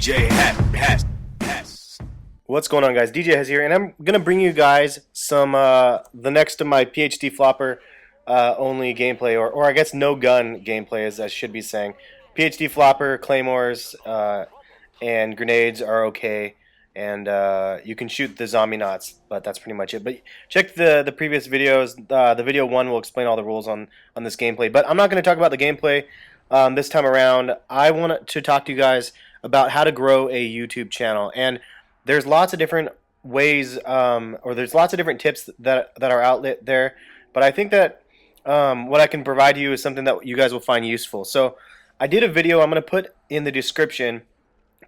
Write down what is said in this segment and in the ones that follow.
djhes. What's going on, guys? djhes here, and I'm gonna bring you guys some the next of my PhD flopper only gameplay, or I guess no gun gameplay, as I should be saying. PhD flopper, claymores, and grenades are okay, and you can shoot the zombie knots, but that's pretty much it. But check the previous videos. The video 1 will explain all the rules on this gameplay, but I'm not going to talk about the gameplay this time around. I want to talk to you guys about how to grow a YouTube channel, and there's lots of different ways, or there's lots of different tips that are out there, but I think that what I can provide you is something that you guys will find useful. So I did a video I'm going to put in the description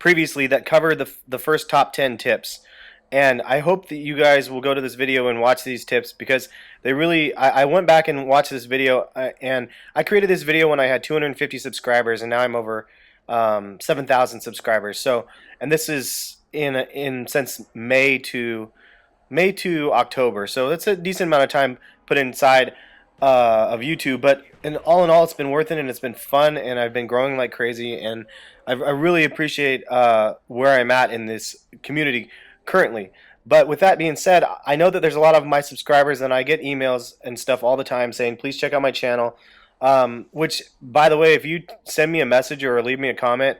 previously that covered the first top 10 tips, and I hope that you guys will go to this video and watch these tips, because they really, I went back and watched this video, and I created this video when I had 250 subscribers, and now I'm over 7,000 subscribers. So, and this is in since May to October, so that's a decent amount of time put inside of YouTube. But in all, it's been worth it, and it's been fun, and I've been growing like crazy, and I really appreciate where I'm at in this community currently. But with that being said, I know that there's a lot of my subscribers, and I get emails and stuff all the time saying, please check out my channel. Which, by the way, if you send me a message or leave me a comment,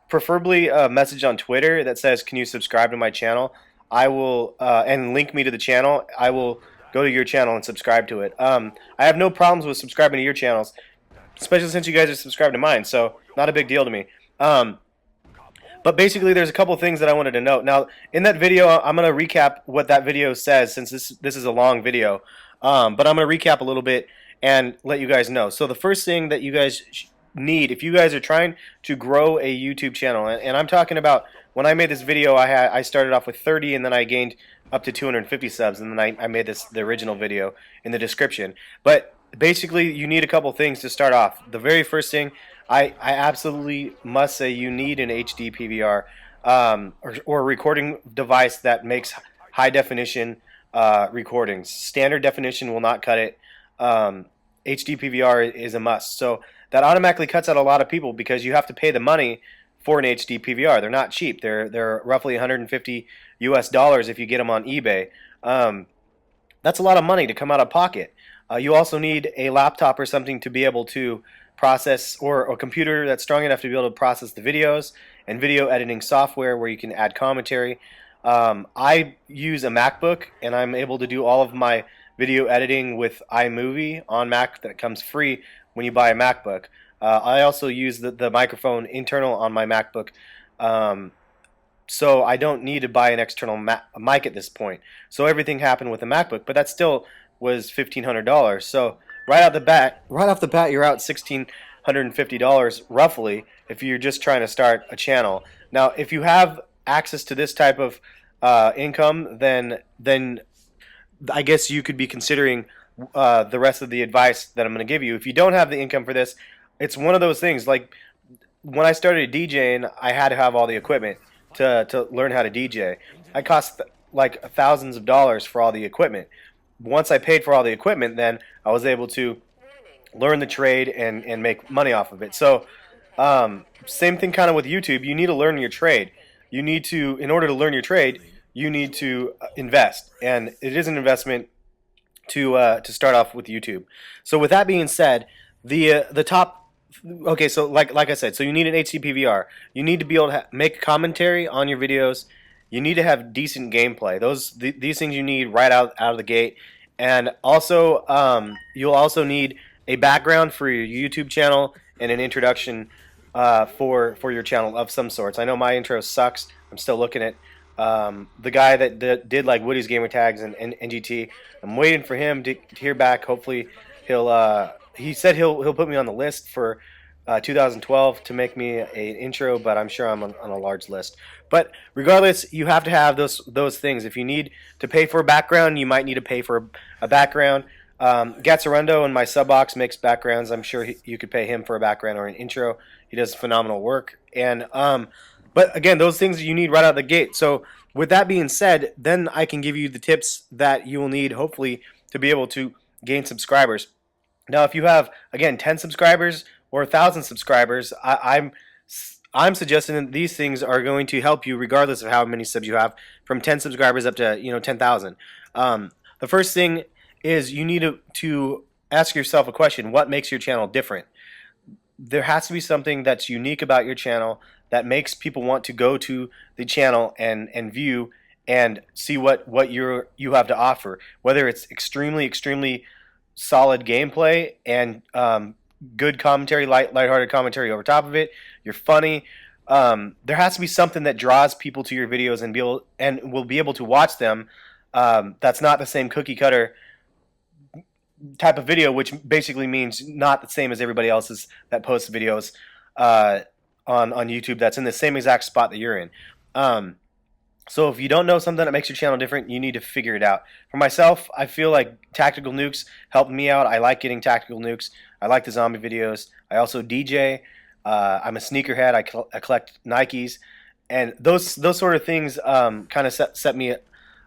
preferably a message on Twitter that says, can you subscribe to my channel, I will, and link me to the channel, I will go to your channel and subscribe to it. I have no problems with subscribing to your channels, especially since you guys are subscribed to mine, so not a big deal to me. But basically, there's a couple things that I wanted to note. Now, in that video, I'm going to recap what that video says, since this is a long video. But I'm going to recap a little bit and let you guys know. So the first thing that you guys need, if you guys are trying to grow a YouTube channel, and I'm talking about when I made this video, I started off with 30, and then I gained up to 250 subs, and then I made the original video in the description. But basically, you need a couple things to start off. The very first thing, I absolutely must say, you need an HD PVR, or a recording device that makes high definition recordings. Standard definition will not cut it. HD PVR is a must. So that automatically cuts out a lot of people, because you have to pay the money for an HD PVR. They're not cheap. They're roughly 150 US dollars if you get them on eBay. That's a lot of money to come out of pocket. You also need a laptop or something to be able to process, or a computer that's strong enough to be able to process the videos, and video editing software where you can add commentary. I use a MacBook, and I'm able to do all of my video editing with iMovie on Mac that comes free when you buy a MacBook. I also use the microphone internal on my MacBook, so I don't need to buy an external mic at this point. So everything happened with the MacBook, but that still was $1,500. So right off the bat, you're out $1,650 roughly if you're just trying to start a channel. Now, if you have access to this type of income, then I guess you could be considering the rest of the advice that I'm going to give you. If you don't have the income for this, it's one of those things. Like when I started DJing, I had to have all the equipment to learn how to DJ. I cost like thousands of dollars for all the equipment. Once I paid for all the equipment, then I was able to learn the trade and make money off of it. So same thing kind of with YouTube. You need to learn your trade. You need to, in order to learn your trade, you need to invest, and it is an investment to start off with YouTube. So with that being said, the top, okay, so like I said, so you need an HD PVR. You need to be able to make commentary on your videos. You need to have decent gameplay. These things you need right out of the gate. And also, you'll also need a background for your YouTube channel and an introduction for your channel of some sorts. I know my intro sucks. I'm still looking at the guy that did like Woody's Gamer Tags and NGT. I'm waiting for him to hear back. Hopefully, he said he'll put me on the list for 2012 to make me an intro, but I'm sure I'm on a large list. But regardless, you have to have those things. If you need to pay for a background, you might need to pay for a background. Gatsarundo in my sub box makes backgrounds. I'm sure you could pay him for a background or an intro. He does phenomenal work. And but again, those things you need right out of the gate. So with that being said, then I can give you the tips that you will need, hopefully, to be able to gain subscribers. Now, if you have, again, 10 subscribers or 1,000 subscribers, I'm I'm suggesting that these things are going to help you regardless of how many subs you have, from 10 subscribers up to 10,000. The first thing is you need to ask yourself a question: what makes your channel different? There has to be something that's unique about your channel that makes people want to go to the channel and view and see what you have to offer. Whether it's extremely solid gameplay and good commentary, lighthearted commentary over top of it, you're funny. There has to be something that draws people to your videos and will be able to watch them. That's not the same cookie cutter type of video, which basically means not the same as everybody else's that posts videos on YouTube that's in the same exact spot that you're in. So if you don't know something that makes your channel different, you need to figure it out. For myself, I feel like tactical nukes helped me out. I like getting tactical nukes. I like the zombie videos. I also DJ. I'm a sneakerhead. I collect Nikes, and those sort of things kind of set me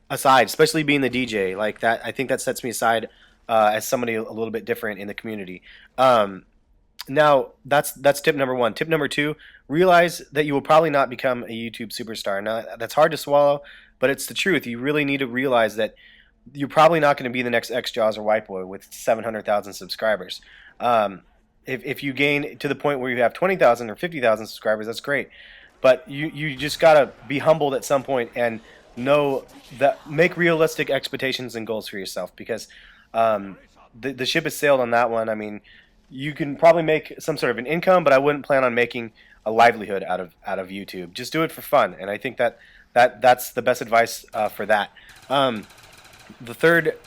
aside, especially being the DJ like that. I think that sets me aside as somebody a little bit different in the community. Now that's tip number one. Tip number two: realize that you will probably not become a YouTube superstar. Now that's hard to swallow, but it's the truth. You really need to realize that you're probably not going to be the next xJaws or Whiteboy with 700,000 subscribers. If you gain to the point where you have 20,000 or 50,000 subscribers, that's great. But you just gotta be humbled at some point and know that, make realistic expectations and goals for yourself, because the ship has sailed on that one. I mean, you can probably make some sort of an income, but I wouldn't plan on making a livelihood out of YouTube. Just do it for fun, and I think that's the best advice for that. The third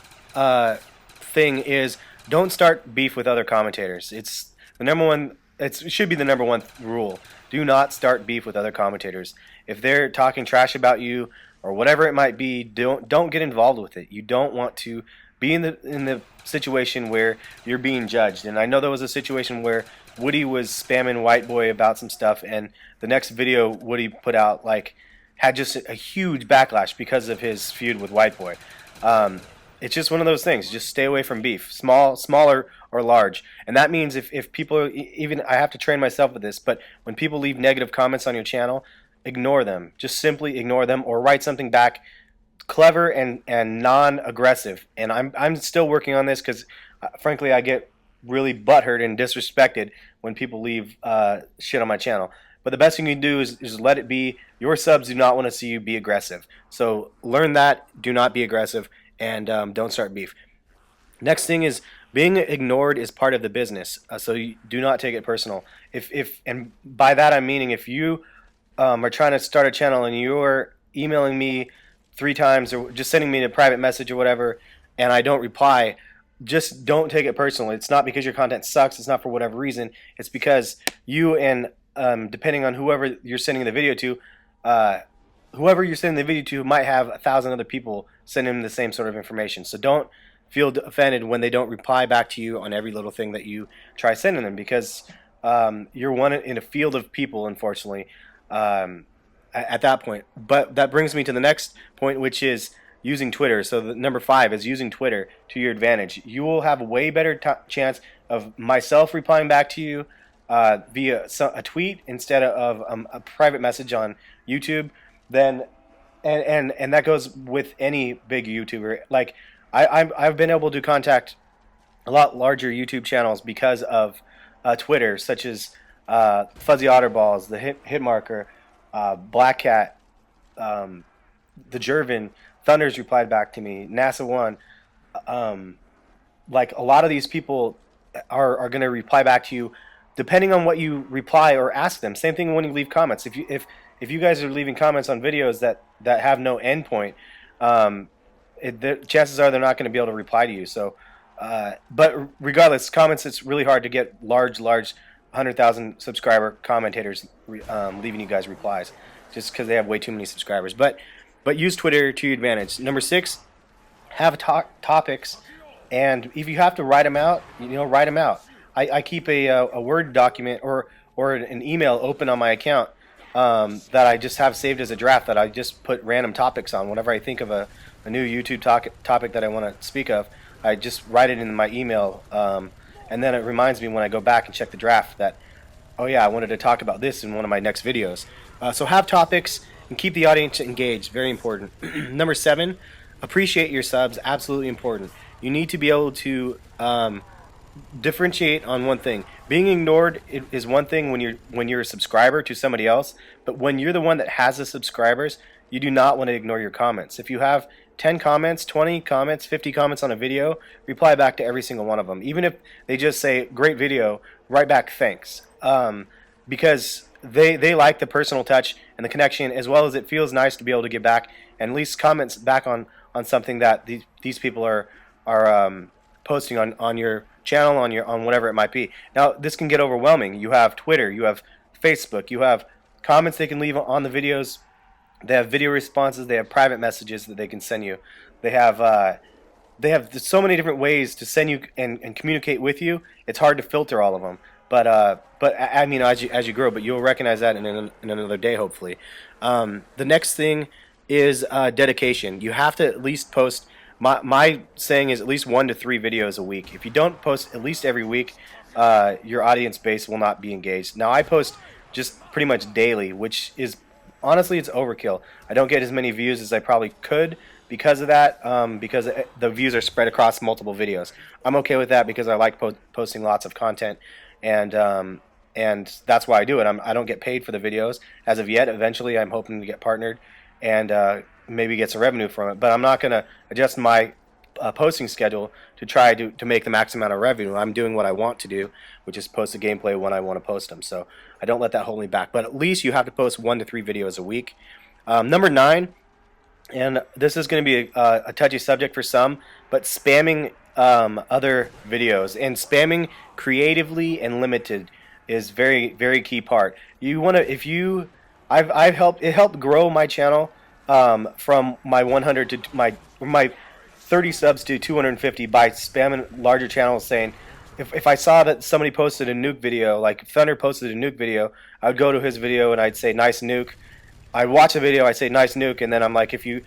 thing is, don't start beef with other commentators. It's the number one. It should be the number one rule. Do not start beef with other commentators. If they're talking trash about you or whatever it might be, don't get involved with it. You don't want to be in the situation where you're being judged. And I know there was a situation where Woody was spamming Whiteboy about some stuff, and the next video Woody put out had just a huge backlash because of his feud with Whiteboy. It's just one of those things. Just stay away from beef, smaller or large. And that means if people, even I have to train myself with this, but when people leave negative comments on your channel, ignore them. Just simply ignore them, or write something back clever and non-aggressive. And I'm still working on this because, frankly, I get really butthurt and disrespected when people leave shit on my channel. But the best thing you can do is let it be. Your subs do not want to see you be aggressive. So learn that. Do not be aggressive, and don't start beef. Next thing is, being ignored is part of the business. So you do not take it personal. And by that I'm meaning, if you are trying to start a channel and you're emailing me 3 times or just sending me a private message or whatever, and I don't reply, just don't take it personally. It's not because your content sucks. It's not for whatever reason. It's because you and depending on whoever you're sending the video to, whoever you're sending the video to might have 1,000 other people sending them the same sort of information. So don't feel offended when they don't reply back to you on every little thing that you try sending them, because you're one in a field of people, unfortunately, at that point. But that brings me to the next point, which is using Twitter. So the number 5 is using Twitter to your advantage. You will have a way better chance of myself replying back to you via a tweet instead of a private message on YouTube. Then and that goes with any big YouTuber. Like I've been able to contact a lot larger YouTube channels because of Twitter, such as Fuzzy Otterballs, the Hitmarker, Black Cat, the Jervin, Thunders replied back to me, NASA One. Like a lot of these people are going to reply back to you depending on what you reply or ask them. Same thing when you leave comments. If you guys are leaving comments on videos that have no endpoint, chances are they're not going to be able to reply to you. So, but regardless, comments, it's really hard to get large 100,000 subscriber commentators leaving you guys replies, just because they have way too many subscribers. But use Twitter to your advantage. Number 6, have topics, and if you have to write them out, write them out. I keep a Word document or an email open on my account that I just have saved as a draft, that I just put random topics on. Whenever I think of a new YouTube topic that I want to speak of, I just write it in my email, and then it reminds me when I go back and check the draft that Oh yeah, I wanted to talk about this in one of my next videos. So have topics and keep the audience engaged. Very important. Number 7, appreciate your subs. Absolutely important. You need to be able to differentiate on one thing. Being ignored is one thing when you're a subscriber to somebody else, but when you're the one that has the subscribers, you do not want to ignore your comments. If you have 10 comments, 20 comments, 50 comments on a video, reply back to every single one of them. Even if they just say great video, write back thanks. Because they like the personal touch and the connection, as well as it feels nice to be able to get back and at least comments back on something that these people are posting on your channel, on whatever it might be. Now this can get overwhelming. You have Twitter, you have Facebook, you have comments they can leave on the videos. They have video responses. They have private messages that they can send you. They have so many different ways to send you and communicate with you. It's hard to filter all of them. But I mean, as you grow, but you'll recognize that in another day, hopefully. The next thing is dedication. You have to at least post. My saying is at least 1 to 3 videos a week. If you don't post at least every week, your audience base will not be engaged. Now I post just pretty much daily, which is honestly it's overkill. I don't get as many views as I probably could because of that, because the views are spread across multiple videos. I'm okay with that because I like posting lots of content, and that's why I do it. I don't get paid for the videos as of yet. Eventually, I'm hoping to get partnered and maybe get some revenue from it. But I'm not going to adjust my posting schedule to try to make the max amount of revenue. I'm doing what I want to do, which is post a gameplay when I want to post them. So I don't let that hold me back. But at least you have to post 1 to 3 videos a week. Number 9, and this is going to be a touchy subject for some, but spamming other videos and spamming creatively and limited is very, very key part. You want to, if you, I've helped grow my channel from my 100 to my 30 subs to 250 by spamming larger channels saying, if I saw that somebody posted a nuke video, like Thunder posted a nuke video, I would go to his video and I'd say nice nuke. I'd watch the video, I'd say nice nuke, and then I'm like, if you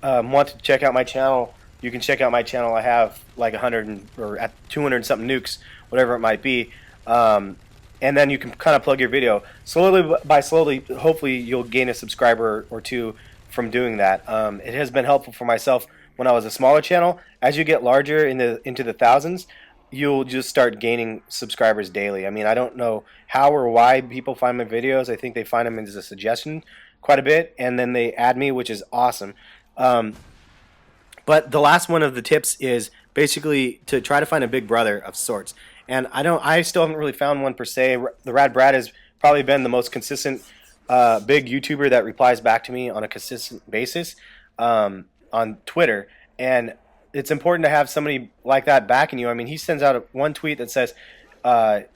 want to check out my channel, you can check out my channel. I have like 100 or at 200 something nukes, whatever it might be. And then you can kind of plug your video. Slowly by slowly, hopefully you'll gain a subscriber or two from doing that. It has been helpful for myself when I was a smaller channel. As you get larger into the thousands, you'll just start gaining subscribers daily. I mean, I don't know how or why people find my videos. I think they find them as a suggestion quite a bit, and then they add me, which is awesome. But the last one of the tips is basically to try to find a big brother of sorts. And I still haven't really found one per se. The Rad Brad has probably been the most consistent big YouTuber that replies back to me on a consistent basis on Twitter. And it's important to have somebody like that backing you. I mean, he sends out one tweet that says,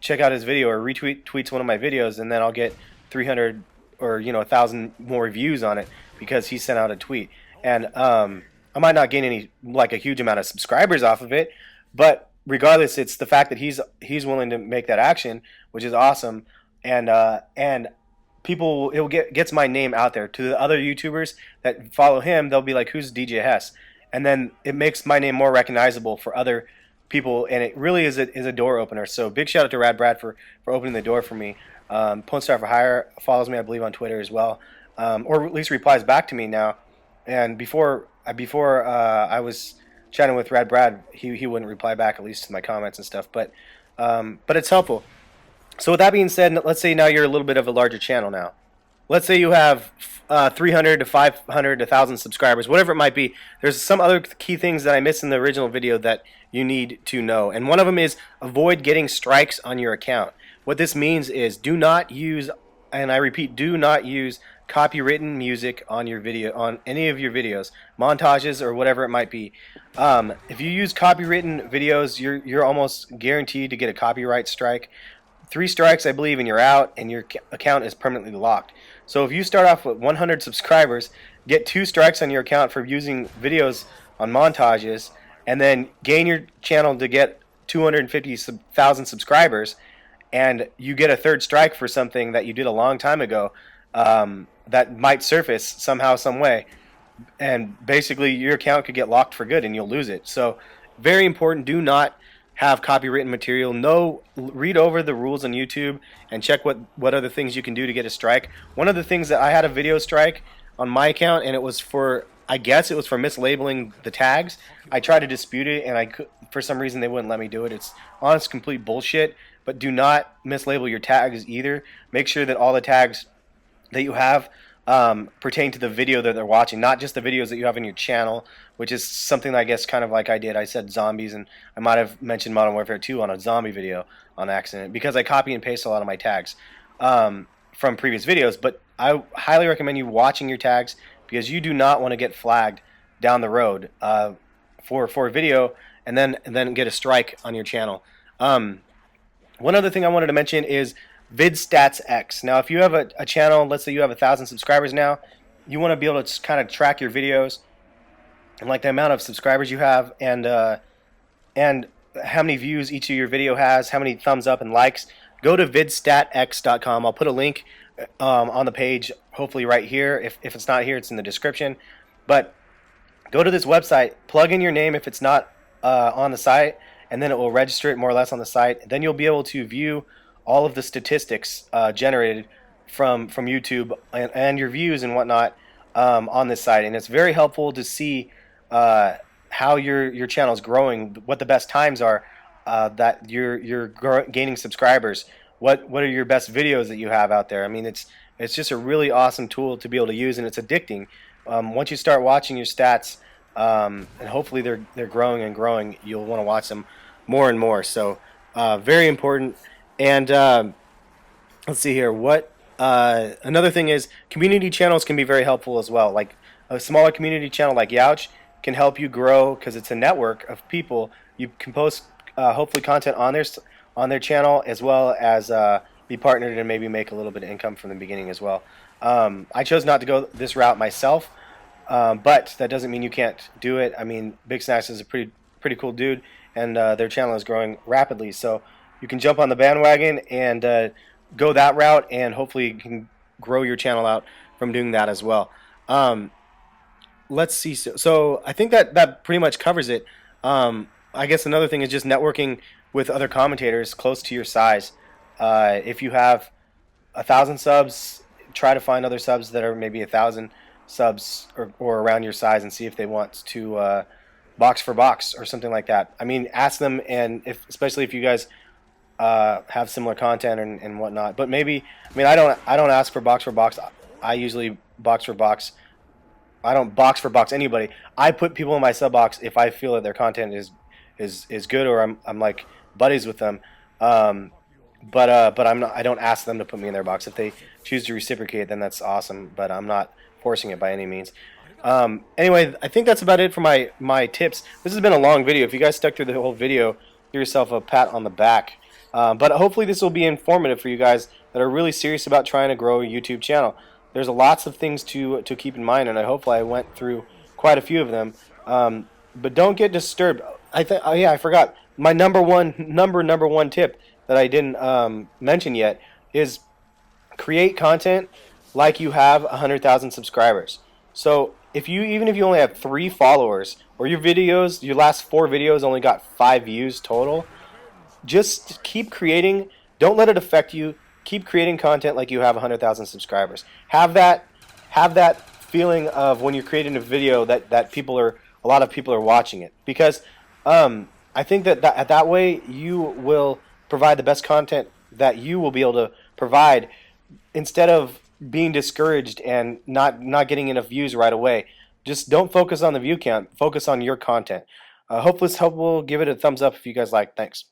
check out his video, or tweets one of my videos, and then I'll get 300 or 1,000 more views on it because he sent out a tweet. And I might not gain a huge amount of subscribers off of it, but regardless, it's the fact that he's willing to make that action, which is awesome. And people, gets my name out there to the other YouTubers that follow him. They'll be like, who's djhes? And then it makes my name more recognizable for other people, and it really is a door opener. So big shout out to Rad Brad for opening the door for me. Pwn Star for Hire follows me, I believe, on Twitter as well, or at least replies back to me now. And before I was chatting with Rad Brad, he wouldn't reply back, at least to my comments and stuff. But it's helpful. So with that being said, let's say now you're a little bit of a larger channel now. Let's say you have 300 to 500 to 1,000 subscribers, whatever it might be. There's some other key things that I missed in the original video that you need to know. And one of them is avoid getting strikes on your account. What this means is do not use, and I repeat, do not use copywritten music on your video, on any of your videos, montages or whatever it might be. If you use copywritten videos, you're almost guaranteed to get a copyright strike. 3 strikes, I believe, and you're out, and your account is permanently locked. So if you start off with 100 subscribers, get 2 strikes on your account for using videos on montages, and then gain your channel to get 250,000 subscribers, and you get a 3rd strike for something that you did a long time ago, that might surface somehow, some way, and basically your account could get locked for good and you'll lose it. So very important, do not have copywritten material, read over the rules on YouTube and check what other things you can do to get a strike. One of the things that I had a video strike on my account, and it was for, I guess it was for mislabeling the tags. I tried to dispute it, and for some reason they wouldn't let me do it. It's honest complete bullshit. But do not mislabel your tags either. Make sure that all the tags that you have pertain to the video that they're watching, not just the videos that you have in your channel, which is something that I guess kind of like I did. I said zombies, and I might have mentioned Modern Warfare 2 on a zombie video on accident because I copy and paste a lot of my tags from previous videos. But I highly recommend you watching your tags because you do not want to get flagged down the road for a video and then get a strike on your channel. One other thing I wanted to mention is VidStatsX. Now, if you have a channel, let's say you have 1,000 subscribers now, you want to be able to kind of track your videos and like the amount of subscribers you have and how many views each of your video has, how many thumbs up and likes. Go to vidstatx.com. I'll put a link on the page, hopefully right here. If it's not here, it's in the description. But go to this website, plug in your name if it's not on the site, and then it will register it more or less on the site. Then you'll be able to view all of the statistics generated from YouTube and your views and whatnot on this site. And it's very helpful to see how your channel is growing, what the best times are that you're gaining subscribers, what are your best videos that you have out there. I mean, it's just a really awesome tool to be able to use, and it's addicting. Once you start watching your stats, and hopefully they're growing and growing, you'll want to watch them more and more. So very important. And let's see here. Another thing is community channels can be very helpful as well. Like a smaller community channel like Youch can help you grow because it's a network of people. You can post hopefully content on their channel as well as be partnered and maybe make a little bit of income from the beginning as well. I chose not to go this route myself, but that doesn't mean you can't do it. I mean, Big Snacks is a pretty cool dude, and their channel is growing rapidly. So you can jump on the bandwagon and go that route, and hopefully you can grow your channel out from doing that as well. Let's see. So I think that pretty much covers it. I guess another thing is just networking with other commentators close to your size. If you have 1,000 subs, try to find other subs that are maybe 1,000 subs or around your size and see if they want to box for box or something like that. I mean, ask them, and especially if you guys have similar content and whatnot. But maybe, I mean, I don't ask for box for box. I usually box for box. I don't box for box anybody. I put people in my sub box if I feel that their content is good, or I'm like buddies with them. But I don't ask them to put me in their box. If they choose to reciprocate, then that's awesome. But I'm not forcing it by any means. Anyway, I think that's about it for my tips. This has been a long video. If you guys stuck through the whole video, give yourself a pat on the back. But hopefully this will be informative for you guys that are really serious about trying to grow a YouTube channel. There's lots of things to keep in mind, and hopefully I went through quite a few of them. But don't get disturbed. I forgot my number one tip that I didn't mention yet is create content like you have 100,000 subscribers. So even if you only have 3 followers, or your last 4 videos only got 5 views total, just keep creating. Don't let it affect you. Keep creating content like you have 100,000 subscribers. Have that feeling of when you're creating a video that a lot of people are watching it, because I think that way you will provide the best content that you will be able to provide, instead of being discouraged and not getting enough views right away. Just don't focus on the view count. Focus on your content. Hope this helpful. Give it a thumbs up if you guys like. Thanks.